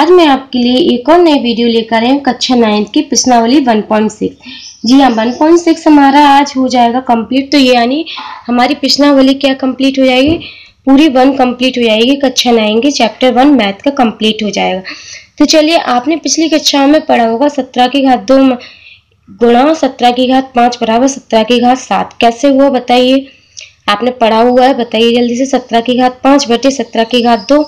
आज मैं आपके लिए एक और नई वीडियो लेकर आई हूँ कक्षा 9 की प्रश्नावली 1.6। जी हाँ, 1.6 हमारा आज हो जाएगा कंप्लीट। तो ये यानी हमारी प्रश्नावली क्या कंप्लीट हो जाएगी, पूरी 1 कंप्लीट हो जाएगी। कक्षा 9 के चैप्टर 1 मैथ का कंप्लीट हो जाएगा। तो चलिए, आपने पिछली कक्षा में पढ़ा होगा 17 की घात 2 गुणा 17 की घात 5 बराबर 17 की घात 7। कैसे हुआ बताइए, आपने पढ़ा हुआ है, बताइए जल्दी से। 17 की घात 5 बटे 17 की घात 2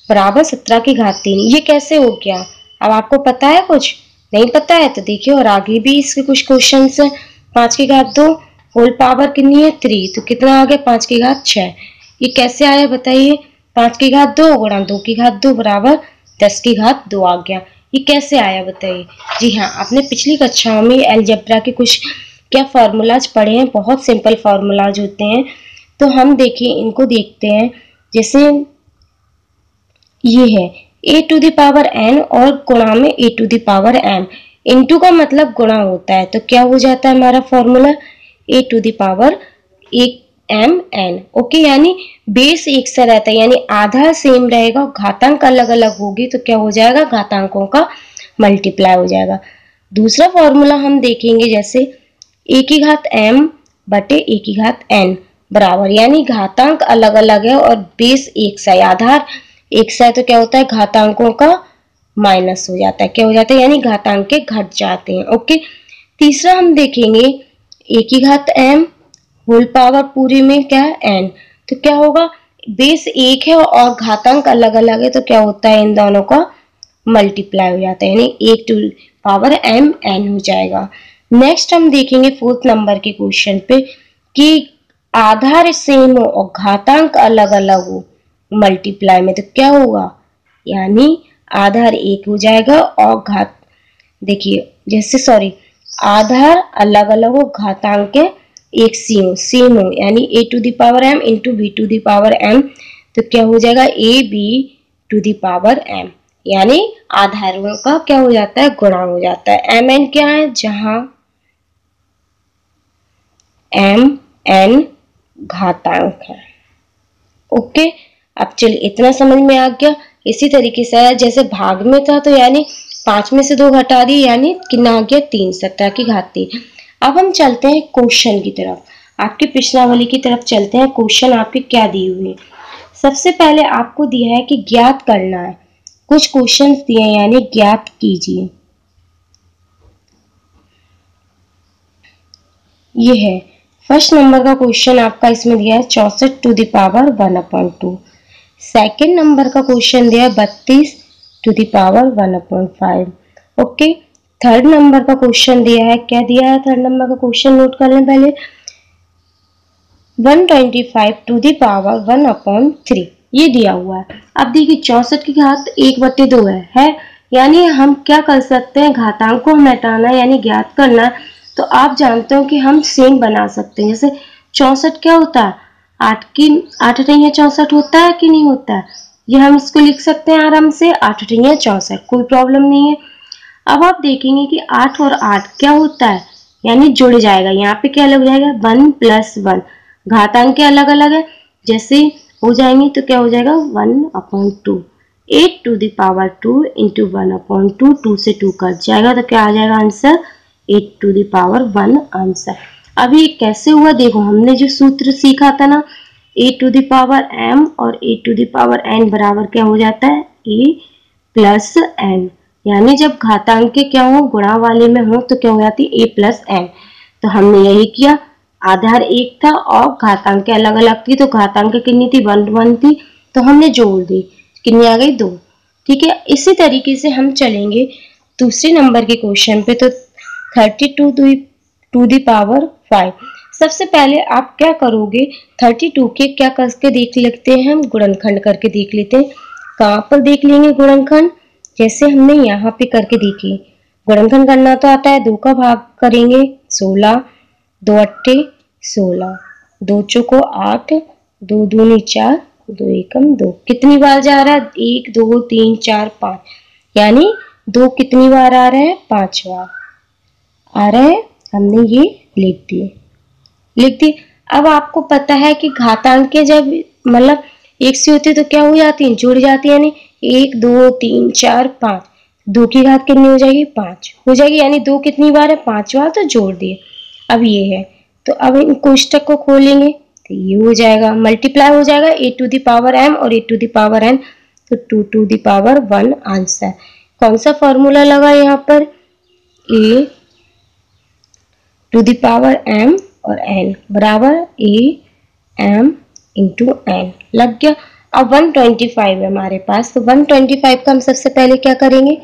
बराबर 17 की घात 3। ये कैसे हो गया? अब आपको पता है? कुछ नहीं पता है तो देखिए, और आगे भी इसके कुछ क्वेश्चन है। 5 की घात 2 होल पावर कितनी है 3, तो कितना आ गया 5 की घात 6। ये कैसे आया बताइए? 5 की घात 2 गुणा 2 की घात 2 बराबर 10 की घात 2 आ गया। ये कैसे आया बताइए? जी हाँ, आपने पिछली कक्षाओं में अलजेब्रा के कुछ क्या फार्मूलाज पढ़े हैं, बहुत सिंपल फार्मूलाज होते हैं। तो हम देखिए, इनको देखते हैं। जैसे ये है a to the power n और गुणा में a to the power m। Into का मतलब गुणा होता है, तो क्या हो जाता है हमारा formula a to the power m n। Okay, यानी बेस एक सा रहता है, यानी आधा सेम रहेगा, घातांक अलग अलग होगी तो क्या हो जाएगा, घातांकों का मल्टीप्लाई हो जाएगा। दूसरा फॉर्मूला हम देखेंगे, जैसे a की घात m बटे a की घात n बराबर, यानी घातांक अलग अलग है और बेस एक सा है, आधार एक सा है, तो क्या होता है, घातांकों का माइनस हो जाता है। क्या हो जाता है, यानी घातांक के घट जाते हैं। ओके, तीसरा हम देखेंगे a की घात m होल पावर पूरी में क्या है n, तो क्या होगा, बेस एक है और घातांक अलग अलग है, तो क्या होता है, इन दोनों का मल्टीप्लाई हो जाता है, यानी a to power m n हो जाएगा। नेक्स्ट हम देखेंगे 4th नंबर के क्वेश्चन पे कि आधार सेम हो और घातांक अलग अलग हो मल्टीप्लाई में, तो क्या होगा, यानी आधार एक हो जाएगा और घात, देखिए जैसे आधार अलग अलग हो, घातांक एक सेम हो, यानी a to the power m into b to the power m, तो क्या हो जाएगा a b to the power m, यानी आधारों का क्या हो जाता है, गुणा हो जाता है। m n क्या है, जहां m n घातांक है। ओके, अब चलिए इतना समझ में आ गया। इसी तरीके से जैसे भाग में था, तो यानी 5 में से 2 घटा दिए, यानी कितना आ गया 3, 17 की घात 3। अब हम चलते हैं क्वेश्चन की तरफ, आपकी प्रश्नावली की तरफ चलते हैं। क्वेश्चन आपके क्या दिए हुए हैं? सबसे पहले आपको दिया है कि ज्ञात करना है, कुछ क्वेश्चन दिए हैं, यानी ज्ञात कीजिए। ये है फर्स्ट नंबर का क्वेश्चन आपका, इसमें दिया है 64 to the power 1/2। Second number का क्वेश्चन दिया है 32 to the power 1/5। Okay, third number का क्वेश्चन दिया है, क्या दिया है थर्ड नंबर का क्वेश्चन, नोट कर लें पहले, 125 टू द पावर 1/3 ये दिया हुआ है। अब देखिए 64 की घात 1/2 है, यानी हम क्या कर सकते हैं, घातांक को हमें हटाना है, यानी ज्ञात करना है। तो आप जानते हो कि हम सेम बना सकते हैं। जैसे 64 क्या होता है, 8 64 होता है कि नहीं होता है, ये हम इसको लिख सकते हैं आराम से, 8 64, कोई प्रॉब्लम नहीं है। अब आप देखेंगे कि 8 और 8 क्या होता है, यानी जुड़ जाएगा, यहाँ पे क्या लग जाएगा 1 + 1, घातांक के अलग अलग है, जैसे हो जाएंगे तो क्या हो जाएगा 1/2, 8 टू द पावर 2 इंटू 1/2, 2 से 2 कट जाएगा, तो क्या आ जाएगा answer 8 to the power 1 answer. अब ये कैसे हुआ, देखो हमने जो सूत्र सीखा था ना, a to the power m और a to the power n बराबर क्या हो जाता है, a प्लस n, यानी जब घातांक के क्या हो, गुणा वाले में हो, तो क्या हो जाती है a प्लस n। तो हमने यही किया, आधार एक था और घातांक के अलग अलग थी, तो घातांक कितनी थी 1 1 थी, तो हमने जोड़ दी, कितनी आ गई 2। ठीक है, इसी तरीके से हम चलेंगे दूसरे नंबर के क्वेश्चन पे। तो 32 टू द पावर 5। सबसे पहले आप क्या करोगे, 32 के क्या करके देख लेते हैं, हम गुणनखंड करके देख लेते हैं। कहाँ पर देख लेंगे गुणनखंड, जैसे हमने यहाँ पे करके देखी, गुणनखंड करना तो आता है, 2 का भाग करेंगे 16, 2 8 16, 2 चौको 8, 2 दूनी 4, 2 एकम 2, कितनी बार जा रहा है 1 2 3 4 5, यानी 2 कितनी बार आ रहे हैं 5 बार आ रहे हैं, हमने ये लिख दिए। अब आपको पता है कि घातांक के जब मतलब एक से होती है तो क्या हो जाती है, जुड़ जाती है, यानी 1 2 3 4 5, 2 की घात कितनी हो जाएगी 5 हो जाएगी, यानी 2 कितनी बार है 5 बार, तो जोड़ दिए। अब ये है, तो अब इन कोष्टक को खोलेंगे तो ये हो जाएगा, मल्टीप्लाई हो जाएगा a to the power m और a to the power n, तो 2 टू द पावर 1 आंसर। कौन सा फॉर्मूला लगा यहाँ पर, a to the power m और n बराबर a m इंटू n लग गया। अब 125 है हमारे पास, तो 125 का हम सबसे पहले क्या करेंगे,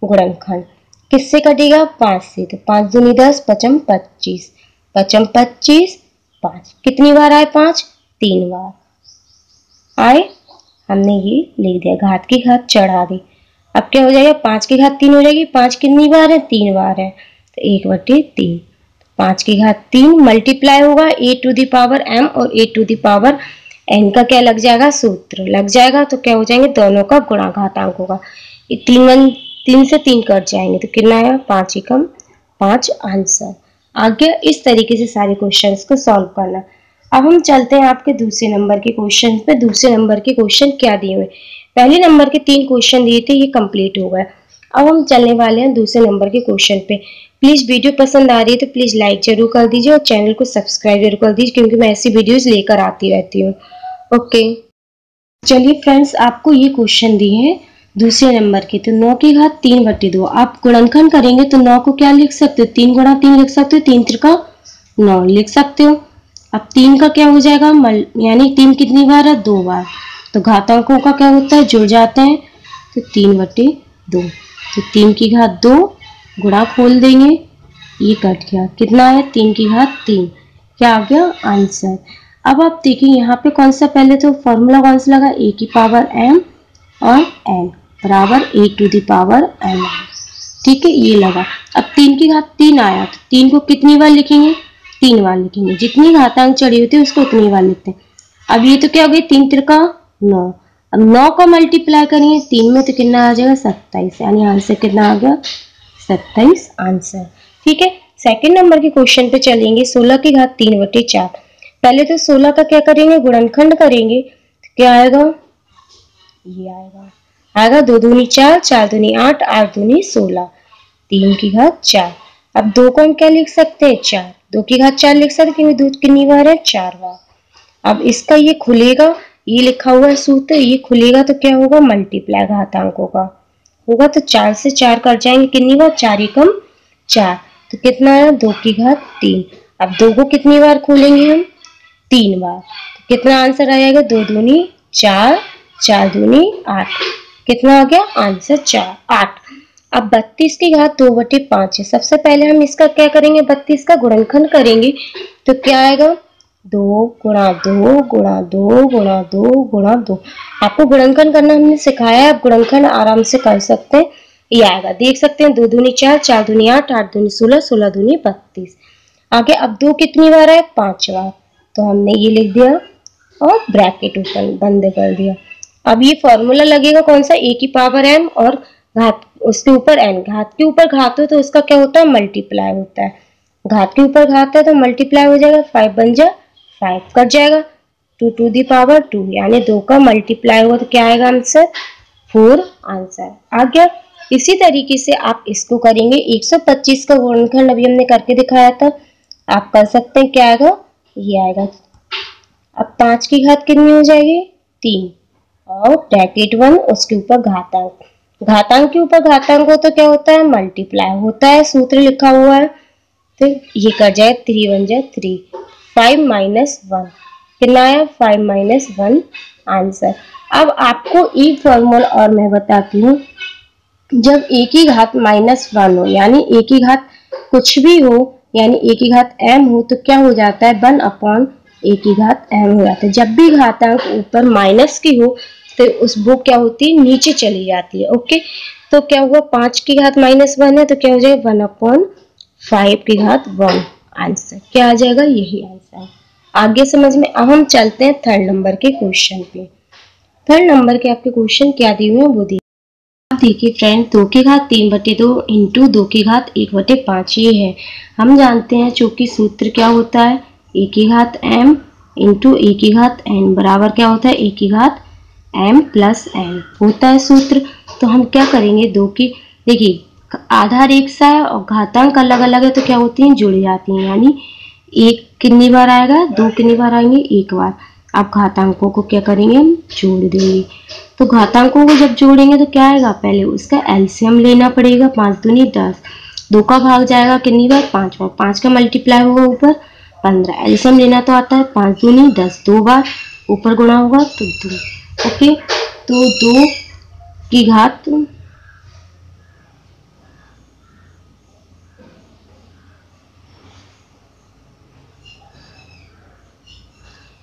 गुणनखंड। किससे कटेगा 5 से, तो 5 दूनी 10 पचम 25, पचम 25 5, कितनी बार आए 5, 3 बार आए, हमने ये लिख दिया, घात की घात चढ़ा दी। अब क्या हो जाएगा 5 की घात 3 हो जाएगी, 5 कितनी बार है 3 बार है, तो 1/3, 5 की घात 3 मल्टीप्लाई होगा a to the power m और a to the power n का क्या लग जाएगा, सूत्र लग जाएगा, तो क्या हो जाएंगे दोनों का गुणा घातांक होगा, 3 से 3 कट जाएंगे, तो कितना आया 5 एकम 5 आंसर। आगे इस तरीके से सारे क्वेश्चंस को सॉल्व करना। अब हम चलते हैं आपके दूसरे नंबर के क्वेश्चन पे। दूसरे नंबर के क्वेश्चन क्या दिए हुए, पहले नंबर के 3 क्वेश्चन दिए थे, ये कंप्लीट हो गए। अब हम चलने वाले हैं दूसरे नंबर के क्वेश्चन पे। प्लीज वीडियो पसंद आ रही है तो प्लीज लाइक जरूर कर दीजिए और चैनल को सब्सक्राइब जरूर कर दीजिए, क्योंकि मैं ऐसी वीडियोस लेकर आती रहती हूँ। ओके, चलिए फ्रेंड्स, आपको ये क्वेश्चन दिए हैं दूसरे नंबर के, तो 9 की घात 3/2। आप गुणनखंड करेंगे तो 9 को क्या लिख सकते हो, 3 गुणा 3 लिख सकते हो, 3 त्रिका 9 लिख सकते हो। अब 3 का क्या हो जाएगा, यानी 3 कितनी बार है 2 बार, तो घातांकों का क्या होता है जुड़ जाते हैं, तो 3/2, तो 3 की घात 2 गुणा खोल देंगे, ये कट गया, कितना है 3 की घात 3, क्या आ गया आंसर। अब आप देखिए यहाँ पे कौन सा, पहले तो फॉर्मूला कौन सा लगा, a की पावर m और n बराबर a to the power n, ठीक है ये लगा। अब 3 की घात 3 आया, तो 3 को कितनी बार लिखेंगे 3 बार लिखेंगे, जितनी घातांक चढ़ी होती है उसको उतनी बार लिखते हैं। अब ये तो क्या हो गई 3 त्रिका 9, अब 9 को मल्टीप्लाई करेंगे 3 में तो कितना आ जाएगा 27, यानी आंसर कितना आ गया 27 आंसर। ठीक है, सेकंड नंबर के क्वेश्चन पे चलेंगे। 16 की घात 3/4, पहले तो 16 का क्या करेंगे गुणनखंड करेंगे, तो क्या आएगा, ये आएगा 2 दूनी 4, 4 दूनी 8, 8 दूनी 16, 3 की घात 4। अब 2 को हम क्या लिख सकते हैं 4, 2 की घात 4 लिख सकते हैं, क्योंकि 2 कितनी बार है 4 बार। अब इसका ये खुलेगा, ये लिखा हुआ है सूत्र, ये खुलेगा तो क्या होगा मल्टीप्लाई घातांकों का होगा, तो 4 से 4 कट जाएंगे, कितनी बार 4 एकम 4, तो कितना आया 2 की घात 3। अब 2 को कितनी बार खोलेंगे हम 3 बार, तो कितना आंसर आ जाएगा 2 दूनी 4, 4 दूनी 8, कितना आ गया आंसर 8। अब 32 की घात 2/5 है, सबसे पहले हम इसका क्या करेंगे 32 का गुणनखंड करेंगे, तो क्या आएगा 2 गुणा 2 गुणा 2 गुणा 2 गुणा 2। आपको गुणनखंड करना हमने सिखाया है, आप गुणनखंड आराम से कर सकते हैं, ये आएगा देख सकते हैं 2 दूनी 4, 4 दूनी 8, 8 दूनी 16, 16 दूनी 32। आगे अब 2 कितनी बार है 5 बार, तो हमने ये लिख दिया और ब्रैकेट ऊपर बंद कर दिया। अब ये फॉर्मूला लगेगा कौन सा, a की पावर m और घात उसके ऊपर n, घात के ऊपर घात हो तो उसका क्या होता है मल्टीप्लाई होता है, घात के ऊपर घात है तो मल्टीप्लाई हो जाएगा, 5 बन जा 5 कट जाएगा, 2 टू दी पावर 2, यानी 2 का मल्टीप्लाई होगा तो क्या आएगा आंसर 4 आंसर आ गया। इसी तरीके से आप इसको करेंगे, 125 का गुणनखंड अभी हमने करके दिखाया था, आप कर सकते हैं, क्या आएगा ये आएगा। अब 5 की घात कितनी हो जाएगी 3 और ब्रैकेट 1 उसके ऊपर घातांक, घातांक के ऊपर घातांक हो तो क्या होता है मल्टीप्लाई होता है, सूत्र लिखा हुआ है, तो ये कर जाए 3 बन जाए 3, 5 माइनस 1 कितना आया 5 माइनस 1 आंसर। अब आपको एक फॉर्मूला और मैं बताती हूँ, जब a की घात -1 हो यानी a की घात कुछ भी हो यानी a की घात m हो तो क्या हो जाता है 1/a की घात m हो जाता है। जब भी घातांक ऊपर माइनस की हो तो उस वो क्या होती है नीचे चली जाती है। ओके, तो क्या हुआ 5 की घात -1 है तो क्या हो जाएगा 1/5 की घात 1 आंसर, क्या आ जाएगा यही आंसर। आगे समझ में। अब हम चलते हैं थर्ड नंबर के क्वेश्चन पे। थर्ड नंबर के आपके क्वेश्चन क्या दिए हुए हैं वो देखिए फ्रेंड, 2 की घात 3/2 इंटू 2 की घात 1/5 ये है। हम जानते हैं चूंकि सूत्र क्या होता है a की घात m इंटू a की घात n बराबर क्या होता है a की घात m प्लस n होता है सूत्र। तो हम क्या करेंगे, दो की देखिए आधार एक सा है और घातांक अलग अलग है, तो क्या होती हैं, जुड़ जाती हैं। यानी एक कितनी बार आएगा, दो कितनी बार आएंगे, एक बार। अब घातांकों को क्या करेंगे, हम जोड़ देंगे। तो घातांकों को जब जोड़ेंगे तो क्या आएगा, पहले उसका एलसीएम लेना पड़ेगा। 5 दूनी 10, 2 का भाग जाएगा कितनी बार, 5 बार। 5 का मल्टीप्लाई होगा ऊपर 15, एलसीएम लेना तो आता है। 5 दूनी 10, 2 बार ऊपर गुणा होगा तो 2। ओके, तो 2 की घात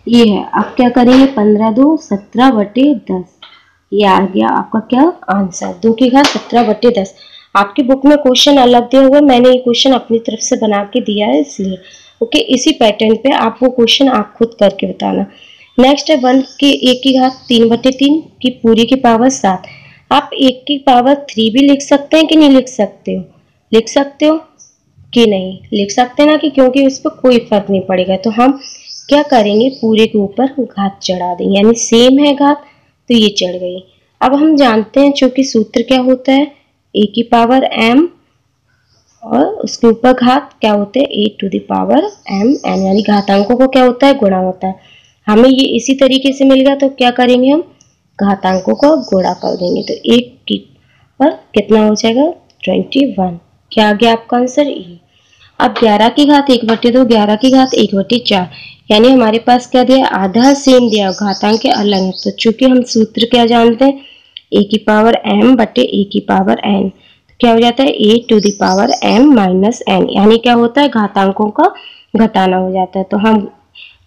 ये है। अब क्या करेंगे, 15 2 17/10, ये आ गया आपका क्या आंसर, 2 की घात 17/10। आपकी बुक में क्वेश्चन अलग दिया हुआ है, मैंने ये क्वेश्चन अपनी तरफ से बना के दिया है इसलिए। ओके, इसी पैटर्न पे आप वो क्वेश्चन आप खुद करके बताना। नेक्स्ट है 1 की 1 की घात 3/3 की पूरी की पावर 7। आप 1 की पावर 3 भी लिख सकते हैं कि नहीं लिख सकते हो, लिख सकते हो कि नहीं लिख सकते ना, कि क्योंकि उस पर कोई फर्क नहीं पड़ेगा। तो हम क्या करेंगे, पूरे के ऊपर घात चढ़ा देंगे, यानी सेम है घात तो ये चढ़ गई। अब हम जानते हैं चूंकि सूत्र क्या होता है, a की पावर m और उसके ऊपर घात क्या होते हैं, a to the power m n, यानी घातांकों को क्या होता है, गुणा होता है। हमें ये इसी तरीके से मिल गया, तो क्या करेंगे, हम घातांकों को गुणा कर देंगे। तो 1 की पर कितना हो जाएगा, 21। क्या आ गया आपका आंसर, ए। अब 11 की घात 1/2, 11 की घात 1/4, यानी हमारे पास क्या दिया, आधा सेम दिया, घातांक के अलग है। तो चूंकि हम सूत्र क्या जानते हैं, a की पावर m बटे a की पावर n, तो क्या हो जाता है, a to the power m minus n, यानी क्या होता है, घातांकों का घटाना हो जाता है। तो हम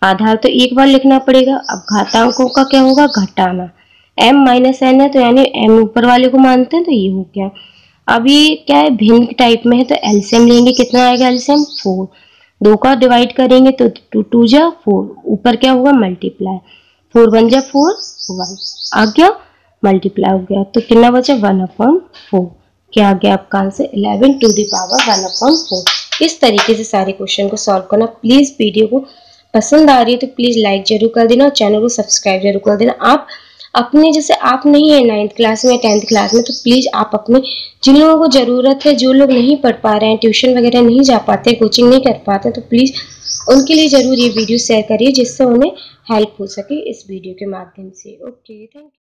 आधार तो एक बार लिखना पड़ेगा, अब घातांकों का क्या होगा, घटाना। m माइनस n है तो यानी m ऊपर वाले को मानते हैं, तो ये हो गया। अभी क्या है, भिन्न टाइप में है, तो एलसीएम लेंगे, कितना आएगा एलसीएम, 4। 2 का डिवाइड करेंगे तो 2 2 जा 4, ऊपर क्या होगा, मल्टीप्लाई, 4 1 जा 4 1 आ गया, मल्टीप्लाई हो गया, तो कितना बचा, 1/4। क्या आ गया आपका आंसर, 11 टू द पावर 1/4। इस तरीके से सारे क्वेश्चन को सॉल्व करना। प्लीज वीडियो को पसंद आ रही है तो प्लीज लाइक जरूर कर देना और चैनल को सब्सक्राइब जरूर कर देना। आप अपने जैसे आप नहीं है 9th क्लास में 10th क्लास में, तो प्लीज आप अपने जिन लोगों को जरूरत है, जो लोग नहीं पढ़ पा रहे हैं, ट्यूशन वगैरह नहीं जा पाते, कोचिंग नहीं कर पाते, तो प्लीज उनके लिए जरूर ये वीडियो शेयर करिए, जिससे उन्हें हेल्प हो सके इस वीडियो के माध्यम से। Okay, thank you.